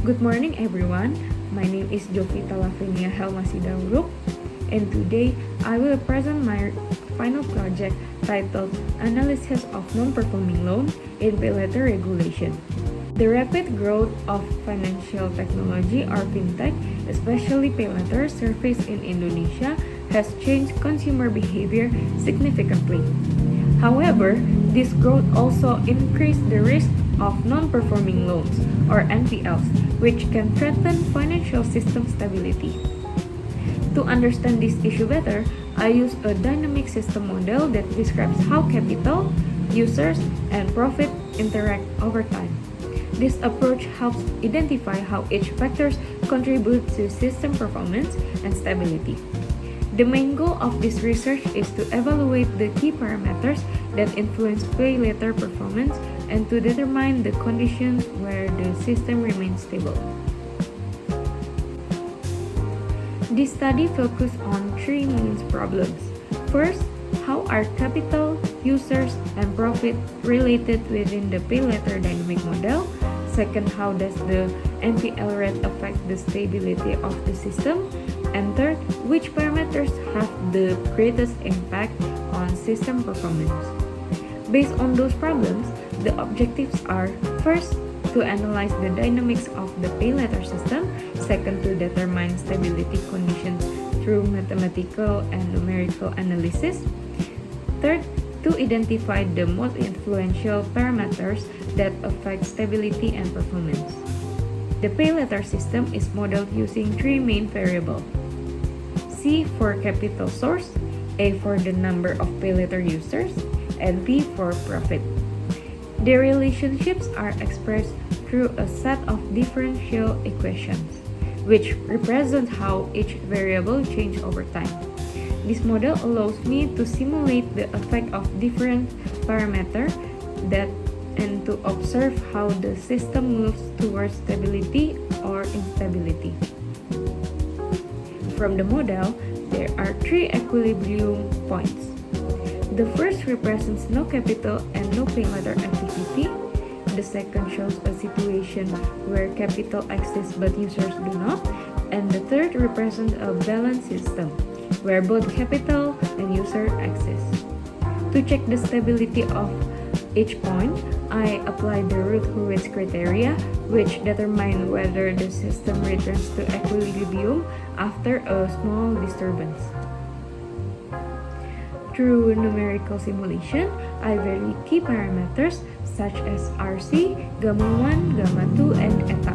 Good morning, everyone. My name is Jovita Lavinia Helmasidauruk, and today I will present my final project titled Analysis of Non-Performing Loan in Pay Letter Regulation. The rapid growth of financial technology or fintech, especially pay letter service in Indonesia, has changed consumer behavior significantly. However, this growth also increased the risk of non-performing loans or NPLs, which can threaten financial system stability. To understand this issue better, I use a dynamic system model that describes how capital, users, and profit interact over time. This approach helps identify how each factor contributes to system performance and stability. The main goal of this research is to evaluate the key parameters that influence pay letter performance and to determine the conditions where the system remains stable. This study focused on three main problems. First, how are capital, users, and profit related within the pay letter dynamic model? Second, how does the NPL rate affect the stability of the system? And third, which parameters have the greatest impact on system performance? Based on those problems, the objectives are: first, to analyze the dynamics of the pay letter system; second, to determine stability conditions through mathematical and numerical analysis; third, to identify the most influential parameters that affect stability and performance. The pay letter system is modeled using three main variables: C for capital source, A for the number of pay letter users, and P for profit. The relationships are expressed through a set of differential equations, which represent how each variable changes over time. This model allows me to simulate the effect of different parameters and to observe how the system moves towards stability or instability. From the model, there are three equilibrium points. The first represents no capital and no pay letter activity. The second shows a situation where capital exists but users do not. And the third represents a balanced system, where both capital and user exist. To check the stability of each point, I apply the Routh-Hurwitz criteria, which determine whether the system returns to equilibrium after a small disturbance. Through numerical simulation, I vary key parameters such as RC, gamma 1, gamma 2, and eta.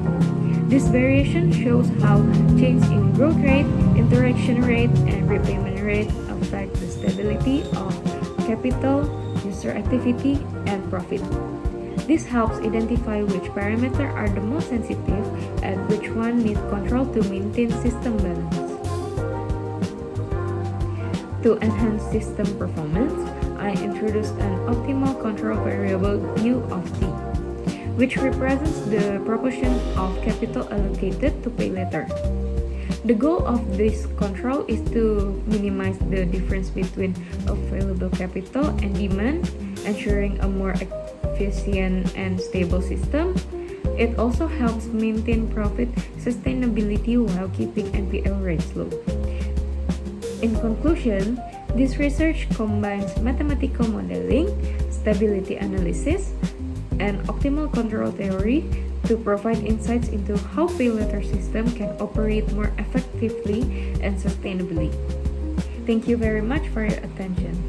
This variation shows how change in growth rate, interaction rate, and repayment rate affect the stability of capital, user activity, and profit. This helps identify which parameters are the most sensitive and which one need control to maintain system balance. To enhance system performance, I introduced an optimal control variable U of T, which represents the proportion of capital allocated to pay letter. The goal of this control is to minimize the difference between available capital and demand, ensuring a more efficient and stable system. It also helps maintain profit sustainability while keeping NPL rates low. In conclusion, this research combines mathematical modeling, stability analysis, and optimal control theory to provide insights into how pay letter system can operate more effectively and sustainably. Thank you very much for your attention.